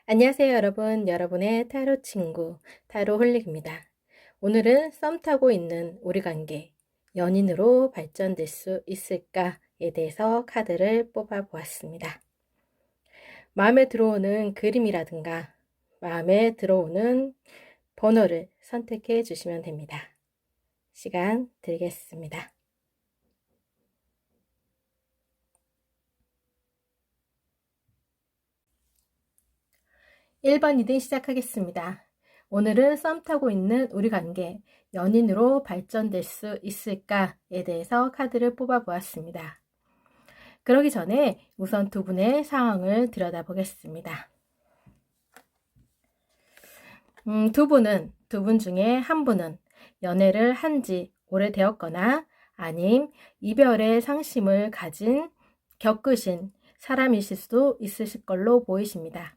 안녕하세요, 여러분. 여러분의 타로 친구, 타로 홀릭입니다. 오늘은 썸 타고 있는 우리 관계, 연인으로 발전될 수 있을까에 대해서 카드를 뽑아 보았습니다. 마음에 들어오는 그림이라든가 마음에 들어오는 번호를 선택해 주시면 됩니다. 시간 드리겠습니다. 1번이든 시작하겠습니다. 오늘은 썸 타고 있는 우리 관계, 연인으로 발전될 수 있을까에 대해서 카드를 뽑아 보았습니다. 그러기 전에 우선 두 분의 상황을 들여다보겠습니다. 두 분 중에 한 분은 연애를 한 지 오래되었거나 아님 이별의 상심을 겪으신 사람이실 수도 있으실 걸로 보이십니다.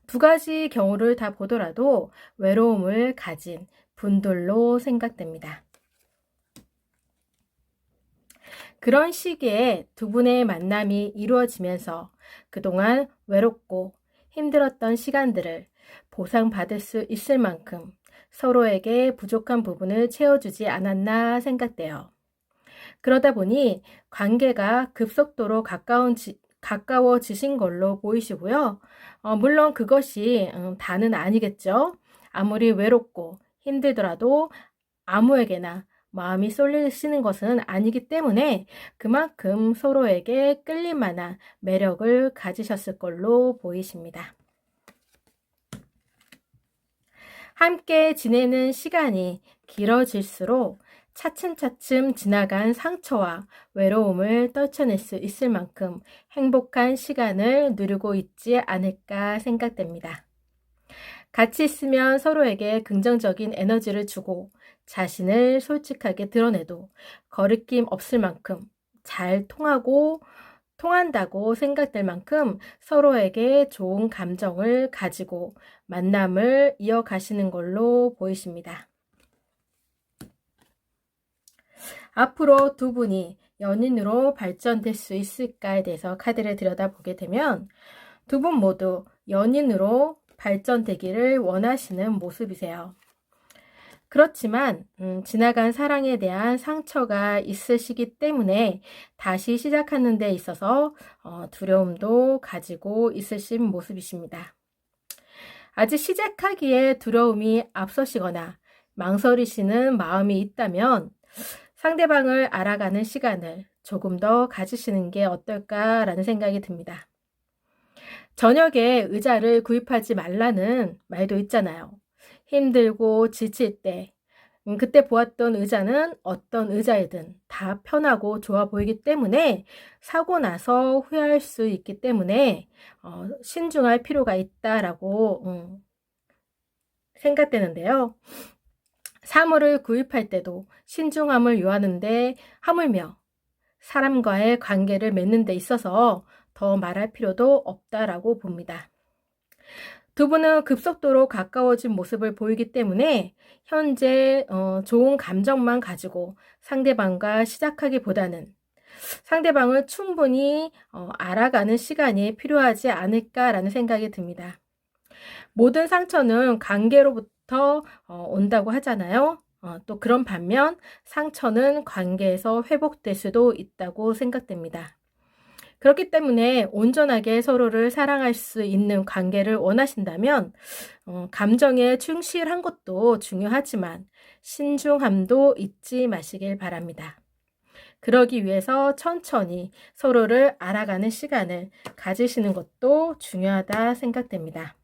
두 가지 경우를 다 보더라도 외로움을 가진 분들로 생각됩니다. 그런 시기에 두 분의 만남이 이루어지면서 그동안 외롭고 힘들었던 시간들을 보상받을 수 있을 만큼 서로에게 부족한 부분을 채워주지 않았나 생각돼요. 그러다 보니 관계가 급속도로 가까워지신 걸로 보이시고요. 물론 그것이 다는 아니겠죠. 아무리 외롭고 힘들더라도 아무에게나 마음이 쏠리시는 것은 아니기 때문에 그만큼 서로에게 끌릴 만한 매력을 가지셨을 걸로 보이십니다. 함께 지내는 시간이 길어질수록 차츰차츰 지나간 상처와 외로움을 떨쳐낼 수 있을 만큼 행복한 시간을 누리고 있지 않을까 생각됩니다. 같이 있으면 서로에게 긍정적인 에너지를 주고 자신을 솔직하게 드러내도 거리낌 없을 만큼 잘 통한다고 생각될 만큼 서로에게 좋은 감정을 가지고 만남을 이어가시는 걸로 보이십니다. 앞으로 두 분이 연인으로 발전될 수 있을까에 대해서 카드를 들여다보게 되면 두 분 모두 연인으로 발전되기를 원하시는 모습이세요. 그렇지만 지나간 사랑에 대한 상처가 있으시기 때문에 다시 시작하는 데 있어서 두려움도 가지고 있으신 모습이십니다. 아직 시작하기에 두려움이 앞서시거나 망설이시는 마음이 있다면 상대방을 알아가는 시간을 조금 더 가지시는 게 어떨까라는 생각이 듭니다. 저녁에 의자를 구입하지 말라는 말도 있잖아요. 힘들고 지칠 때 그때 보았던 의자는 어떤 의자이든 다 편하고 좋아 보이기 때문에 사고 나서 후회할 수 있기 때문에 신중할 필요가 있다라고 생각되는데요. 사물을 구입할 때도 신중함을 요하는데 하물며 사람과의 관계를 맺는 데 있어서 더 말할 필요도 없다라고 봅니다. 두 분은 급속도로 가까워진 모습을 보이기 때문에 현재 좋은 감정만 가지고 상대방과 시작하기보다는 상대방을 충분히 알아가는 시간이 필요하지 않을까라는 생각이 듭니다. 모든 상처는 관계로부터 온다고 하잖아요. 또 그런 반면 상처는 관계에서 회복될 수도 있다고 생각됩니다. 그렇기 때문에 온전하게 서로를 사랑할 수 있는 관계를 원하신다면 감정에 충실한 것도 중요하지만 신중함도 잊지 마시길 바랍니다. 그러기 위해서 천천히 서로를 알아가는 시간을 가지시는 것도 중요하다 생각됩니다.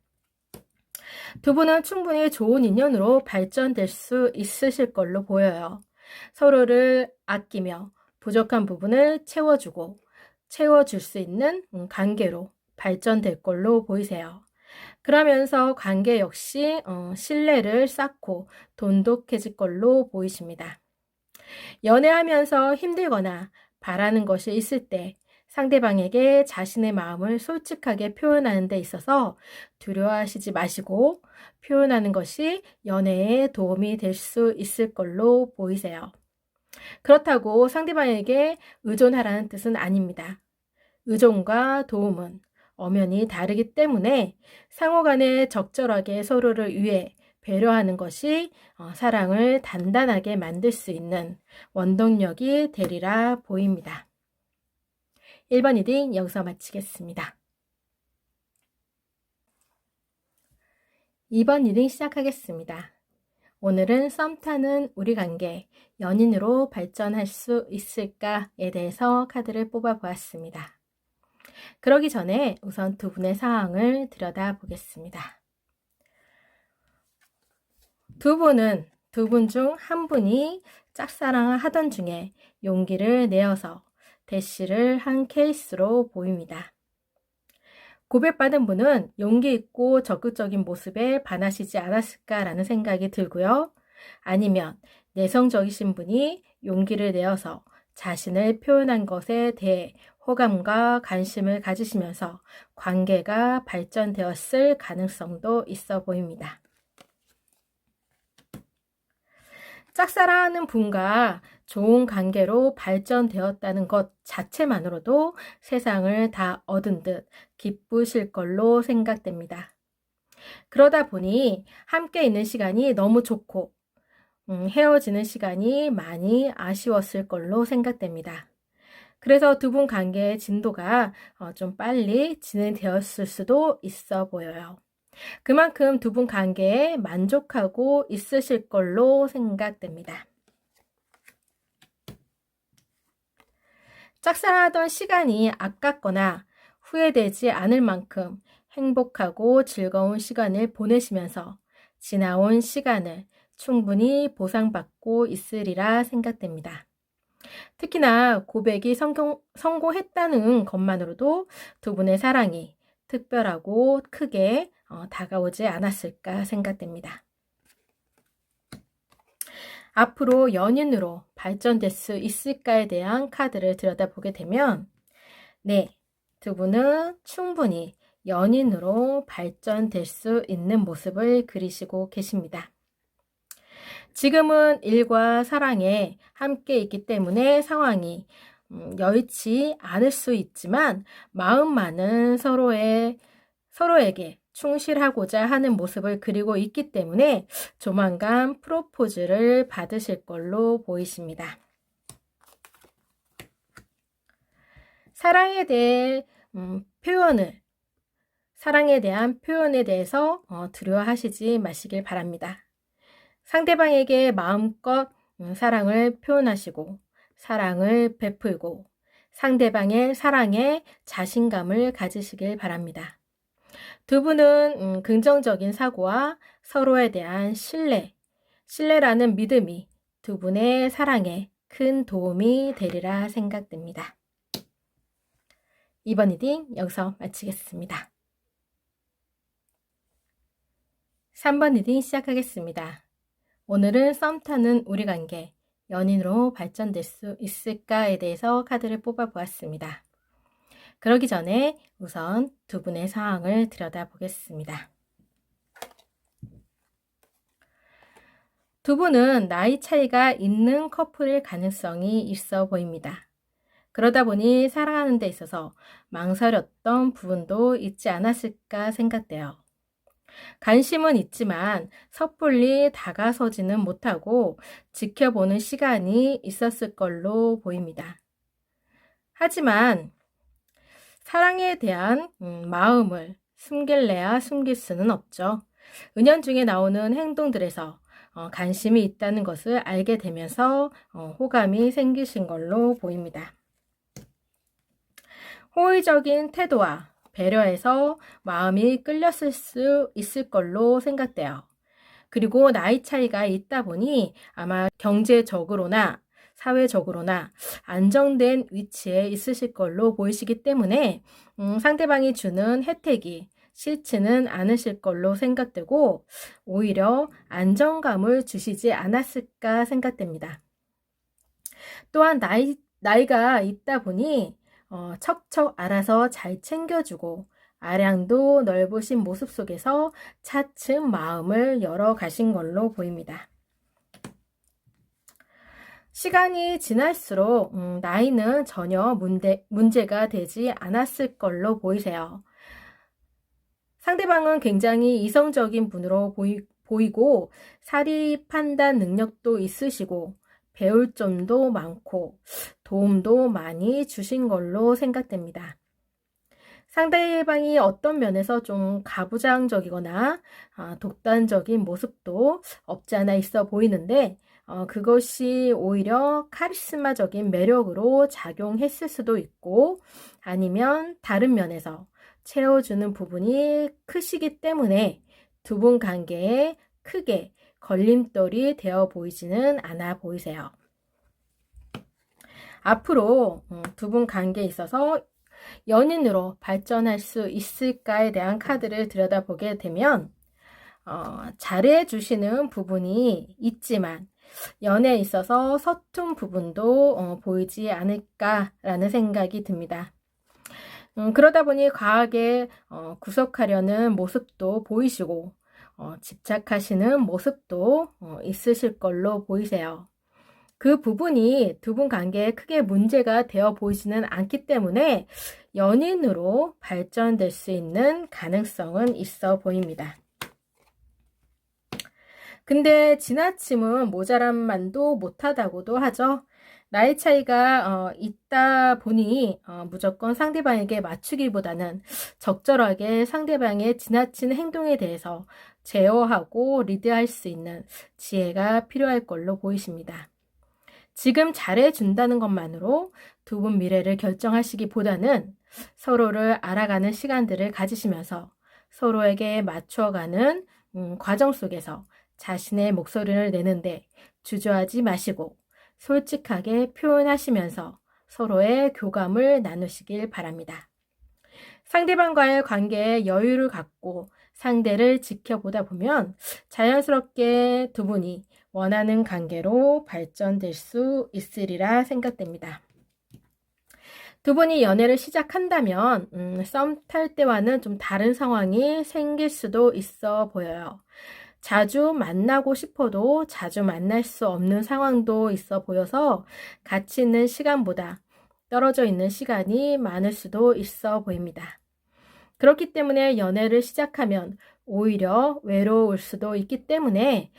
두 분은 충분히 좋은 인연으로 발전될 수 있으실 걸로 보여요. 서로를 아끼며 부족한 부분을 채워줄 수 있는 관계로 발전될 걸로 보이세요. 그러면서 관계 역시 신뢰를 쌓고 돈독해질 걸로 보이십니다. 연애하면서 힘들거나 바라는 것이 있을 때 상대방에게 자신의 마음을 솔직하게 표현하는 데 있어서 두려워하시지 마시고 표현하는 것이 연애에 도움이 될 수 있을 걸로 보이세요. 그렇다고 상대방에게 의존하라는 뜻은 아닙니다. 의존과 도움은 엄연히 다르기 때문에 상호 간에 적절하게 서로를 위해 배려하는 것이 사랑을 단단하게 만들 수 있는 원동력이 되리라 보입니다. 1번 리딩 여기서 마치겠습니다. 2번 리딩 시작하겠습니다. 오늘은 썸 타는 우리 관계, 연인으로 발전할 수 있을까에 대해서 카드를 뽑아 보았습니다. 그러기 전에 우선 두 분의 상황을 들여다보겠습니다. 두 분 중 한 분이 짝사랑을 하던 중에 용기를 내어서 대시를 한 케이스로 보입니다. 고백받은 분은 용기 있고 적극적인 모습에 반하시지 않았을까라는 생각이 들고요. 아니면 내성적이신 분이 용기를 내어서 자신을 표현한 것에 대해 호감과 관심을 가지시면서 관계가 발전되었을 가능성도 있어 보입니다. 짝사랑하는 분과 좋은 관계로 발전되었다는 것 자체만으로도 세상을 다 얻은 듯 기쁘실 걸로 생각됩니다. 그러다 보니 함께 있는 시간이 너무 좋고 헤어지는 시간이 많이 아쉬웠을 걸로 생각됩니다. 그래서 두 분 관계의 진도가 좀 빨리 진행되었을 수도 있어 보여요. 그만큼 두 분 관계에 만족하고 있으실 걸로 생각됩니다. 짝사랑하던 시간이 아깝거나 후회되지 않을 만큼 행복하고 즐거운 시간을 보내시면서 지나온 시간을 충분히 보상받고 있으리라 생각됩니다. 특히나 고백이 성공했다는 것만으로도 두 분의 사랑이 특별하고 크게 다가오지 않았을까 생각됩니다. 앞으로 연인으로 발전될 수 있을까에 대한 카드를 들여다보게 되면 네, 두 분은 충분히 연인으로 발전될 수 있는 모습을 그리시고 계십니다. 지금은 일과 사랑에 함께 있기 때문에 상황이 여의치 않을 수 있지만 마음만은 서로에게 충실하고자 하는 모습을 그리고 있기 때문에 조만간 프로포즈를 받으실 걸로 보이십니다. 사랑에 대한 표현에 대해서 두려워하시지 마시길 바랍니다. 상대방에게 마음껏 사랑을 표현하시고 사랑을 베풀고 상대방의 사랑에 자신감을 가지시길 바랍니다. 두 분은 긍정적인 사고와 서로에 대한 신뢰라는 믿음이 두 분의 사랑에 큰 도움이 되리라 생각됩니다. 이번 리딩 여기서 마치겠습니다. 3번 리딩 시작하겠습니다. 오늘은 썸 타는 우리 관계, 연인으로 발전될 수 있을까에 대해서 카드를 뽑아 보았습니다. 그러기 전에 우선 두 분의 상황을 들여다보겠습니다. 두 분은 나이 차이가 있는 커플일 가능성이 있어 보입니다. 그러다 보니 사랑하는 데 있어서 망설였던 부분도 있지 않았을까 생각돼요. 관심은 있지만 섣불리 다가서지는 못하고 지켜보는 시간이 있었을 걸로 보입니다. 하지만 사랑에 대한 마음을 숨길래야 숨길 수는 없죠. 은연중에 나오는 행동들에서 관심이 있다는 것을 알게 되면서 호감이 생기신 걸로 보입니다. 호의적인 태도와 배려해서 마음이 끌렸을 수 있을 걸로 생각돼요. 그리고 나이 차이가 있다 보니 아마 경제적으로나 사회적으로나 안정된 위치에 있으실 걸로 보이시기 때문에 상대방이 주는 혜택이 싫지는 않으실 걸로 생각되고 오히려 안정감을 주시지 않았을까 생각됩니다. 또한 나이가 있다 보니 척척 알아서 잘 챙겨주고 아량도 넓으신 모습 속에서 차츰 마음을 열어 가신 걸로 보입니다. 시간이 지날수록 나이는 전혀 문제가 되지 않았을 걸로 보이세요. 상대방은 굉장히 이성적인 분으로 보이고 사리 판단 능력도 있으시고 배울 점도 많고 도움도 많이 주신 걸로 생각됩니다. 상대방이 어떤 면에서 좀 가부장적이거나 독단적인 모습도 없지 않아 있어 보이는데 그것이 오히려 카리스마적인 매력으로 작용했을 수도 있고 아니면 다른 면에서 채워주는 부분이 크시기 때문에 두 분 관계에 크게 걸림돌이 되어 보이지는 않아 보이세요. 앞으로 두 분 관계에 있어서 연인으로 발전할 수 있을까에 대한 카드를 들여다보게 되면 잘해주시는 부분이 있지만 연애에 있어서 서툰 부분도 보이지 않을까라는 생각이 듭니다. 그러다 보니 과하게 구속하려는 모습도 보이시고 집착하시는 모습도 있으실 걸로 보이세요. 그 부분이 두 분 관계에 크게 문제가 되어 보이지는 않기 때문에 연인으로 발전될 수 있는 가능성은 있어 보입니다. 근데 지나침은 모자람만도 못하다고도 하죠. 나이 차이가 있다 보니 무조건 상대방에게 맞추기보다는 적절하게 상대방의 지나친 행동에 대해서 제어하고 리드할 수 있는 지혜가 필요할 걸로 보이십니다. 지금 잘해준다는 것만으로 두 분 미래를 결정하시기보다는 서로를 알아가는 시간들을 가지시면서 서로에게 맞춰가는 과정 속에서 자신의 목소리를 내는데 주저하지 마시고 솔직하게 표현하시면서 서로의 교감을 나누시길 바랍니다. 상대방과의 관계에 여유를 갖고 상대를 지켜보다 보면 자연스럽게 두 분이 원하는 관계로 발전될 수 있으리라 생각됩니다. 두 분이 연애를 시작한다면 썸 탈 때와는 좀 다른 상황이 생길 수도 있어 보여요. 자주 만나고 싶어도 자주 만날 수 없는 상황도 있어 보여서 같이 있는 시간보다 떨어져 있는 시간이 많을 수도 있어 보입니다. 그렇기 때문에 연애를 시작하면 오히려 외로울 수도 있기 때문에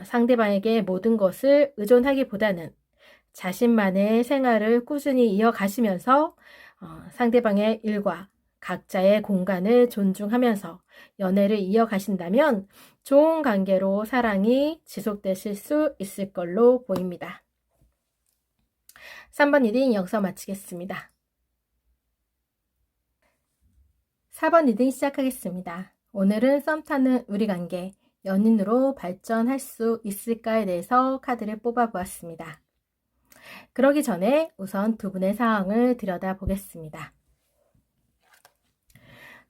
상대방에게 모든 것을 의존하기보다는 자신만의 생활을 꾸준히 이어가시면서 상대방의 일과 각자의 공간을 존중하면서 연애를 이어가신다면 좋은 관계로 사랑이 지속되실 수 있을 걸로 보입니다. 3번 리딩 여기서 마치겠습니다. 4번 리딩 시작하겠습니다. 오늘은 썸 타는 우리 관계, 연인으로 발전할 수 있을까에 대해서 카드를 뽑아보았습니다. 그러기 전에 우선 두 분의 상황을 들여다보겠습니다.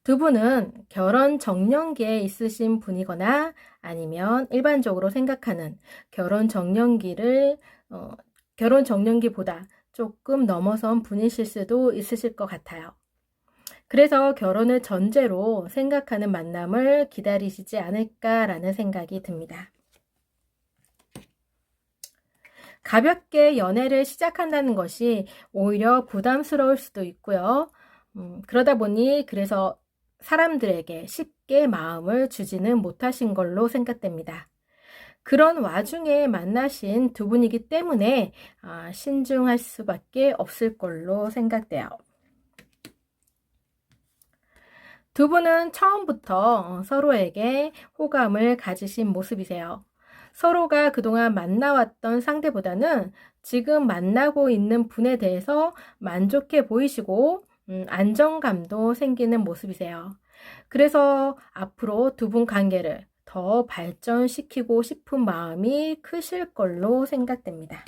두 분은 결혼 정년기에 있으신 분이거나 아니면 일반적으로 생각하는 결혼 정년기보다 조금 넘어선 분이실 수도 있으실 것 같아요. 그래서 결혼을 전제로 생각하는 만남을 기다리시지 않을까라는 생각이 듭니다. 가볍게 연애를 시작한다는 것이 오히려 부담스러울 수도 있고요. 그러다 보니 그래서 사람들에게 쉽게 마음을 주지는 못하신 걸로 생각됩니다. 그런 와중에 만나신 두 분이기 때문에 신중할 수밖에 없을 걸로 생각돼요. 두 분은 처음부터 서로에게 호감을 가지신 모습이세요. 서로가 그동안 만나왔던 상대보다는 지금 만나고 있는 분에 대해서 만족해 보이시고 안정감도 생기는 모습이세요. 그래서 앞으로 두 분 관계를 더 발전시키고 싶은 마음이 크실 걸로 생각됩니다.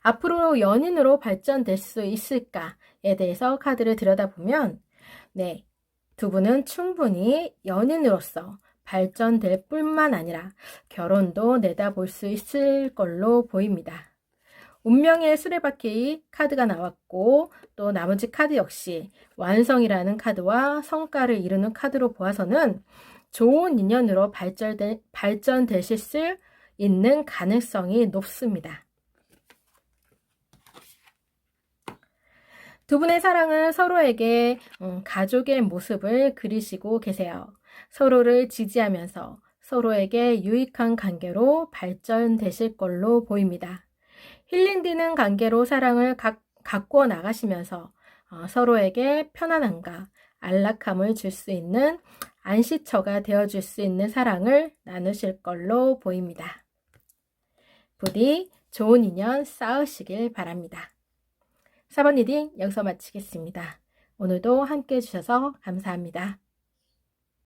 앞으로 연인으로 발전될 수 있을까에 대해서 카드를 들여다보면 두 분은 충분히 연인으로서 발전될 뿐만 아니라 결혼도 내다볼 수 있을 걸로 보입니다. 운명의 수레바퀴 카드가 나왔고 또 나머지 카드 역시 완성이라는 카드와 성과를 이루는 카드로 보아서는 좋은 인연으로 발전되실 수 있는 가능성이 높습니다. 두 분의 사랑은 서로에게 가족의 모습을 그리시고 계세요. 서로를 지지하면서 서로에게 유익한 관계로 발전되실 걸로 보입니다. 힐링되는 관계로 사랑을 가꾸어 나가시면서 서로에게 편안함과 안락함을 줄 수 있는 안식처가 되어줄 수 있는 사랑을 나누실 걸로 보입니다. 부디 좋은 인연 쌓으시길 바랍니다. 4번 리딩 여기서 마치겠습니다. 오늘도 함께 해주셔서 감사합니다.